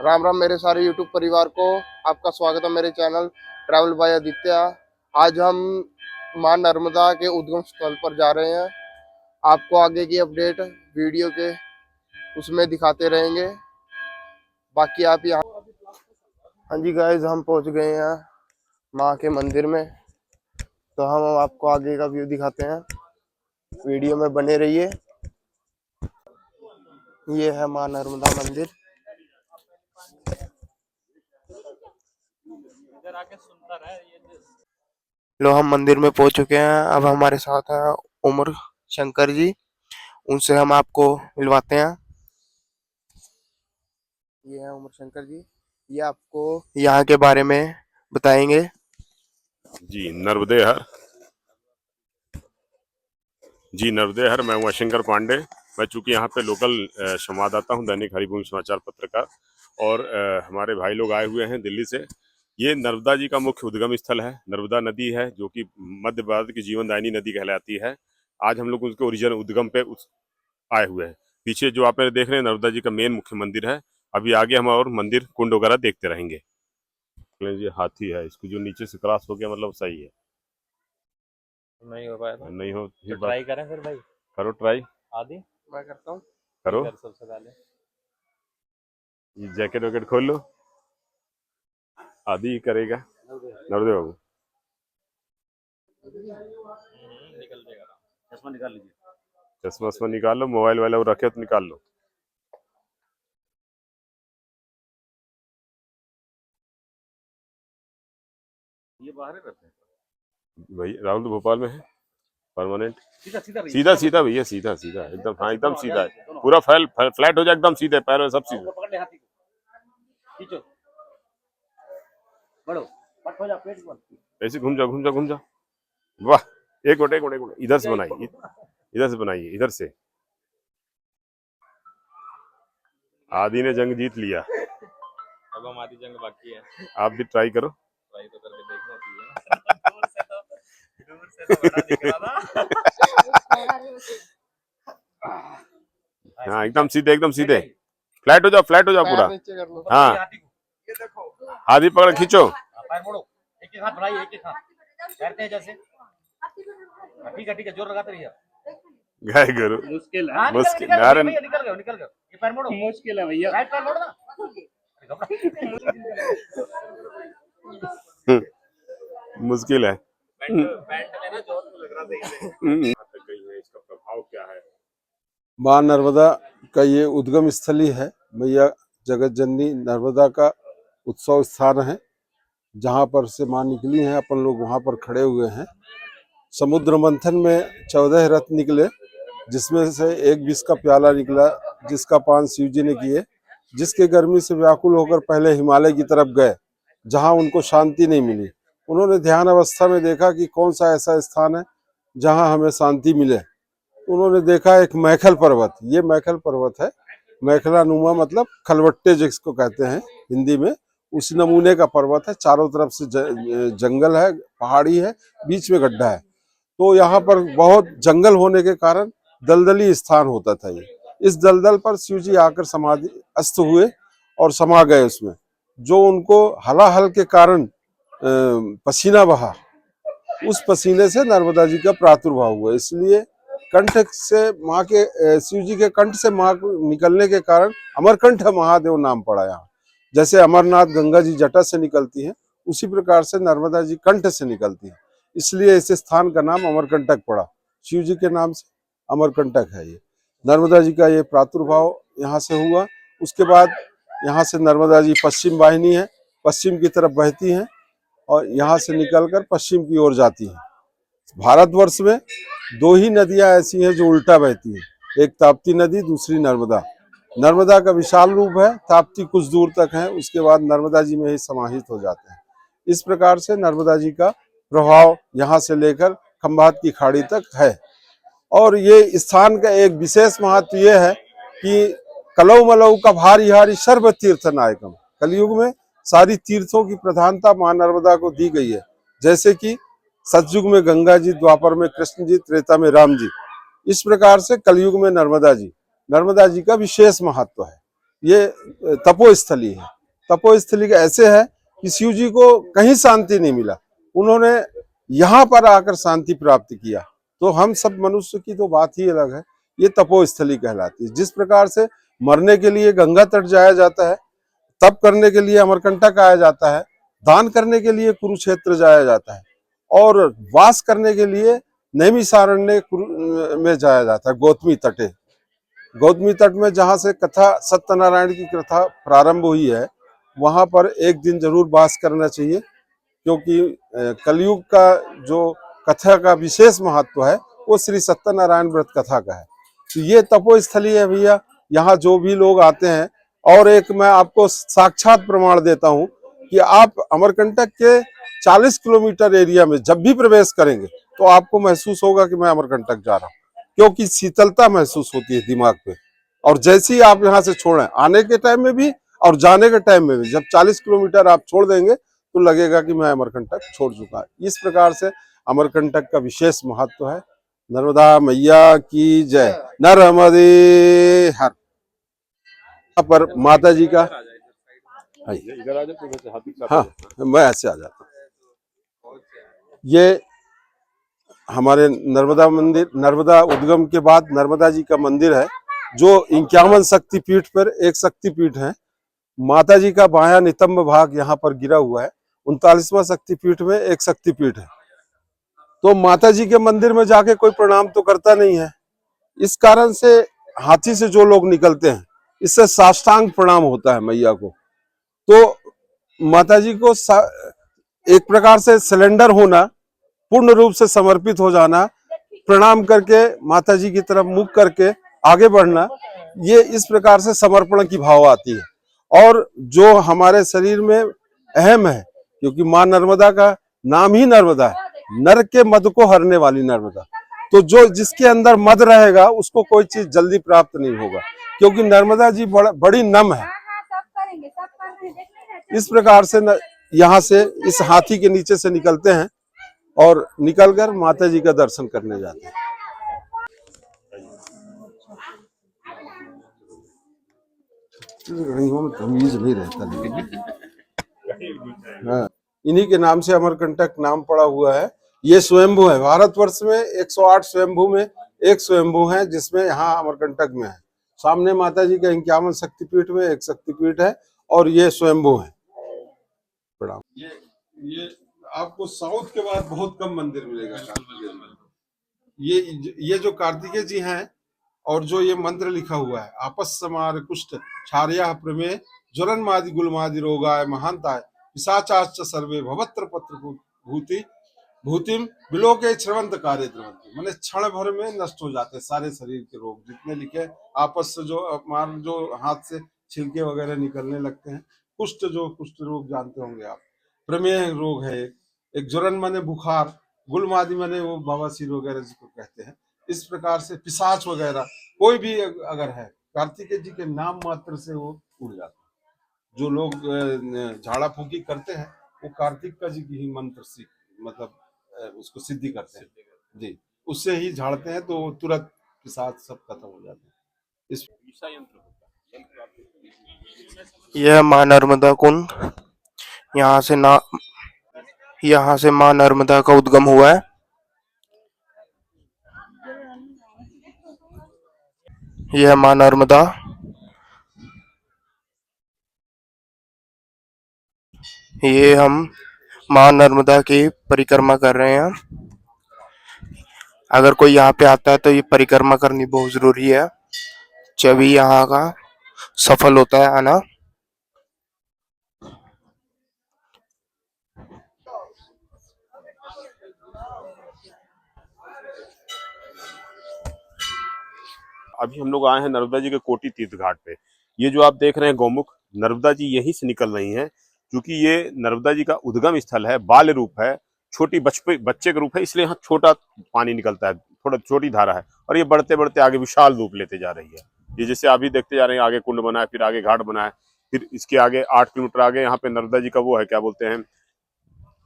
राम राम मेरे सारे YouTube परिवार को। आपका स्वागत है मेरे चैनल ट्रैवल बाय आदित्य। आज हम मां नर्मदा के उद्गम स्थल पर जा रहे हैं। आपको आगे की अपडेट वीडियो के उसमें दिखाते रहेंगे। बाकी आप यहाँ, हाँ जी गाइस, हम पहुंच गए हैं माँ के मंदिर में। तो हम आपको आगे का व्यू दिखाते हैं, वीडियो में बने रहिए। ये है मां नर्मदा मंदिर। लो, हम मंदिर में पहुंच चुके हैं। अब हमारे साथ हैं उमर शंकर जी, उनसे हम आपको मिलवाते हैं। ये है उमर शंकर जी, ये आपको यहाँ के बारे में बताएंगे। जी नर्मदे हर नर्मदे हर। मैं हूँ शंकर पांडे। मैं चूंकि यहाँ पे लोकल संवाददाता हूँ, दैनिक हरिभूमि समाचार पत्र का, और हमारे भाई लोग आए हुए हैं दिल्ली से। ये नर्मदा जी का मुख्य उद्गम स्थल है। नर्मदा नदी है जो कि मध्य भारत की जीवनदायिनी नदी कहलाती है। आज हम लोग उसके ओरिजिनल उद्गम पे आए हुए हैं। पीछे जो आप देख रहे हैं नर्मदा जी का मेन मुख्य मंदिर है। अभी आगे हम और मंदिर कुंड वगैरह देखते रहेंगे। ये हाथी है, इसको जो नीचे से क्रॉस हो गया मतलब सही है। नहीं हो पाया था, नहीं हो तो ट्राई करें फिर भाई। करो ट्राई। आदि मैं करता हूँ। करो। सबसे पहले ये जैकेट वैकेट खोल लो। आदि ही करेगा। नर्मदे बाबू निकल जाएगा। चश्मा निकाल लीजिए। चश्मा निकाल लो। मोबाइल वाला रखे तो निकाल लो। ये बाहर रहते हैं भाई राहुल तो भोपाल में है परमानेंट। सीधा सीधा सीधा सीधा भैया, सीधा सीधा एकदम। हाँ एकदम सीधा है, पूरा फ्लैट हो जाए एकदम सीधे, पैर सब सीधे। पकड़ ले हाथी को, खींचो, बढ़ो, पट हो जा, पेट पर ऐसे घूम जाओ घूम जाओ घूम जाओ। वाह, एक मिनट एक मिनट एक मिनट, इधर से बनाइए, इधर से बनाइए, इधर से। आदि ने जंग जीत लिया। अब हमारी जंग बाकी है। आप भी ट्राई करो। ट्राई तो करके देखना चाहिए। दूर से तो बड़ा दिख रहा था। हाँ एकदम सीधे एकदम सीधे। फ्लैट हो जाओ, फ्लैट हो जाओ पूरा। नीचे कर लो। हाँ ये देखो, आदि पकड़ खींचो। पैर मोड़ो, एक एक हाथ बढ़ाइए, एक एक हाथ तैरते हैं जैसे। ठीक है, जोर लगाते रहिए। गए गुरु। मुश्किल है, मुश्किल निकल गए। ये पैर मोड़ो, मुश्किल है भैया। राइट पैर मोड़ो ना। मुश्किल है। बैंड में ना जोर लग रहा था। इसका प्रभाव क्या है? माँ नर्मदा का ये उद्गम स्थली है। मैया जगत जननी नर्मदा का उत्सव स्थान है, जहाँ पर से माँ निकली हैं। अपन लोग वहाँ पर खड़े हुए हैं। समुद्र मंथन में 14 रथ निकले, जिसमें से एक विष का प्याला निकला, जिसका पान शिव जी ने किए, जिसके गर्मी से व्याकुल होकर पहले हिमालय की तरफ गए, जहाँ उनको शांति नहीं मिली। उन्होंने ध्यान अवस्था में देखा कि कौन सा ऐसा स्थान है जहाँ हमें शांति मिले। उन्होंने देखा एक मैखल पर्वत। ये मैखल पर्वत है, मैखलानुमा मतलब खलवट्टे जिसको कहते हैं हिंदी में, उस नमूने का पर्वत है। चारों तरफ से जंगल है, पहाड़ी है, बीच में गड्ढा है। तो यहाँ पर बहुत जंगल होने के कारण दलदली स्थान होता था। ये इस दलदल पर शिव जी आकर समाधि अस्त हुए और समा गए उसमें। जो उनको हलाहल के कारण पसीना बहा, उस पसीने से नर्मदा जी का प्रादुर्भाव हुआ। इसलिए कंठ से माँ के, शिव जी के कंठ से माँ को निकलने के कारण अमरकंठ महादेव नाम पड़ा यहाँ। जैसे अमरनाथ गंगा जी जटा से निकलती हैं, उसी प्रकार से नर्मदा जी कंठ से निकलती हैं। इसलिए इस स्थान का नाम अमरकंटक पड़ा। शिव जी के नाम से अमरकंटक है ये। नर्मदा जी का ये प्रादुर्भाव यहाँ से हुआ। उसके बाद यहाँ से नर्मदा जी पश्चिम वाहिनी है, पश्चिम की तरफ बहती हैं और यहाँ से निकलकर पश्चिम की ओर जाती हैं। भारतवर्ष में 2 ही नदियां ऐसी हैं जो उल्टा बहती हैं, एक ताप्ती नदी, दूसरी नर्मदा। नर्मदा का विशाल रूप है, ताप्ती कुछ दूर तक है, उसके बाद नर्मदा जी में ही समाहित हो जाते हैं। इस प्रकार से नर्मदा जी का प्रभाव यहाँ से लेकर खंभात की खाड़ी तक है। और ये स्थान का एक विशेष महत्व ये है कि कलौ मलौ का भारी हारी सर्व तीर्थ नायकम। कलयुग में सारी तीर्थों की प्रधानता मां नर्मदा को दी गई है। जैसे कि सतयुग में गंगा जी, द्वापर में कृष्ण जी, त्रेता में राम जी, इस प्रकार से कलयुग में नर्मदा जी का विशेष महत्व है। ये तपोस्थली है। तपोस्थली का ऐसे है कि शिव जी को कहीं शांति नहीं मिला, उन्होंने यहाँ पर आकर शांति प्राप्त किया। तो हम सब मनुष्य की तो बात ही अलग है, ये तपोस्थली कहलाती है। जिस प्रकार से मरने के लिए गंगा तट जाया जाता है, तप करने के लिए अमरकंटक आया जाता है, दान करने के लिए कुरुक्षेत्र जाया जाता है, और वास करने के लिए नैमिषारण्य में जाया जाता है। गौतमी तटे, गौतमी तट में जहाँ से कथा सत्यनारायण की कथा प्रारंभ हुई है, वहां पर एक दिन जरूर वास करना चाहिए, क्योंकि कलयुग का जो कथा का विशेष महत्व है वो श्री सत्यनारायण व्रत कथा का है। तो ये तपोस्थली है भैया, यहाँ जो भी लोग आते हैं। और एक मैं आपको साक्षात प्रमाण देता हूँ कि आप अमरकंटक के 40 किलोमीटर एरिया में जब भी प्रवेश करेंगे तो आपको महसूस होगा कि मैं अमरकंटक जा रहा हूँ, क्योंकि शीतलता महसूस होती है दिमाग पे। और जैसे ही आप यहाँ से छोड़ें, आने के टाइम में भी और जाने के टाइम में भी, जब 40 किलोमीटर आप छोड़ देंगे तो लगेगा कि मैं अमरकंटक छोड़ चुका। इस प्रकार से अमरकंटक का विशेष महत्व है। नर्मदा मैया की जय। नर्मदे हर। यहाँ पर माता जी का, इधर आ जाओ, हाँ मैं ऐसे आ जाता हूँ। ये हमारे नर्मदा मंदिर, नर्मदा उद्गम के बाद नर्मदा जी का मंदिर है, जो 51 शक्तिपीठ पर एक शक्तिपीठ है। माता जी का बायां नितंब भाग यहाँ पर गिरा हुआ है, 39वां शक्तिपीठ में एक शक्तिपीठ है। तो माता जी के मंदिर में जाके कोई प्रणाम तो करता नहीं है, इस कारण से हाथी से जो लोग निकलते हैं, इससे साष्टांग प्रणाम होता है मैया को। तो माता जी को एक प्रकार से सिलेंडर होना, पूर्ण रूप से समर्पित हो जाना, प्रणाम करके माता जी की तरफ मुख करके आगे बढ़ना, ये इस प्रकार से समर्पण की भाव आती है। और जो हमारे शरीर में अहम है, क्योंकि माँ नर्मदा का नाम ही नर्मदा है, नर के मद को हरने वाली नर्मदा। तो जो जिसके अंदर मद रहेगा उसको कोई चीज जल्दी प्राप्त नहीं होगा, क्योंकि नर्मदा जी बड़ी नम है। इस प्रकार से यहाँ से इस हाथी के नीचे से निकलते हैं और निकलकर माता जी का दर्शन करने जाते हैं। में तमीज नहीं रहता, लेकिन हाँ, इन्हीं के नाम से अमरकंटक नाम पड़ा हुआ है। ये स्वयंभू है, भारतवर्ष में 108 स्वयंभू में एक स्वयंभू है, जिसमें यहाँ अमरकंटक में है। सामने माता जी का 51 शक्तिपीठ में एक शक्तिपीठ है, और ये स्वयंभू है। प्रणाम। ये आपको साउथ के बाद बहुत कम मंदिर मिलेगा कार्तिकेय जी। ये जो कार्तिकेय जी हैं, और जो ये मंत्र लिखा हुआ है, आपस समार कुष्ठ क्षार्या प्रमे ज्वरन्मादि गुलमादि रोगाय महांताय पिशाचाश्च सर्वे भवत्र पत्र भूति भूतिम विलोके श्रवंत कार्य द्रवंत। मैंने क्षण भर में नष्ट हो जाते सारे शरीर के रोग जितने लिखे, आपस से जो अपमान, जो हाथ से छिलके वगैरह निकलने लगते हैं, कुष्ठ, जो कुष्ठ रोग जानते होंगे आप, प्रमेह रोग है एक ज्वरन माने बुखार, गुलमादि माने वो बवासीर वगैरह जिसको कहते हैं। इस प्रकार से पिशाच वगैरह कोई भी अगर है, कार्तिकेय जी के नाम मात्र से वो उड़ जाता है। जो लोग झाड़ा फूकी करते हैं, वो कार्तिक जी की ही मंत्र से मतलब उसको सिद्धि करते हैं जी, उससे ही झाड़ते हैं, तो तुरंत पिशाच सब खत्म हो जाते हैं। इस यह माँ नर्मदा कुंड, यहाँ से माँ नर्मदा का उद्गम हुआ है। यह माँ नर्मदा, ये हम माँ नर्मदा की परिक्रमा कर रहे हैं। अगर कोई यहाँ पे आता है तो ये परिक्रमा करनी बहुत जरूरी है, तभी यहाँ का सफल होता है आना। अभी हम लोग आए हैं नर्मदा जी के कोटी तीर्थ घाट पे। ये जो आप देख रहे हैं गौमुख, नर्मदा जी यहीं से निकल रही हैं, क्योंकि ये नर्मदा जी का उद्गम स्थल है, बाल रूप है, छोटी बच्चे का रूप है, इसलिए यहाँ छोटा पानी निकलता है, थोड़ा छोटी धारा है, और ये बढ़ते बढ़ते आगे विशाल रूप लेते जा रही है। ये जैसे अभी देखते जा रहे हैं, आगे कुंड बना है, फिर आगे घाट बना है, फिर इसके आगे 8 किलोमीटर आगे यहाँ पे नर्मदा जी का वो है, क्या बोलते हैं,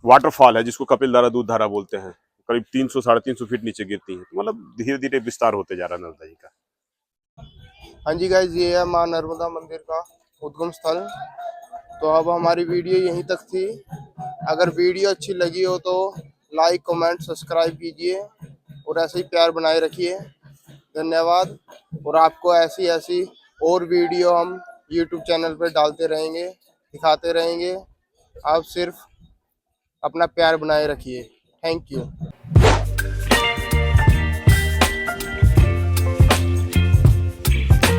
वाटरफॉल है, जिसको कपिल धारा, दूध धारा बोलते हैं। करीब 300 350 फीट नीचे गिरती है। मतलब धीरे धीरे विस्तार होते जा रहा है नर्मदा जी का। हाँ जी गाइज, ये है माँ नर्मदा मंदिर का उद्गम स्थल। तो अब हमारी वीडियो यहीं तक थी। अगर वीडियो अच्छी लगी हो तो लाइक कमेंट सब्सक्राइब कीजिए और ऐसे ही प्यार बनाए रखिए। धन्यवाद। और आपको ऐसी ऐसी और वीडियो हम यूट्यूब चैनल पर डालते रहेंगे, दिखाते रहेंगे। आप सिर्फ अपना प्यार बनाए रखिए। Thank you.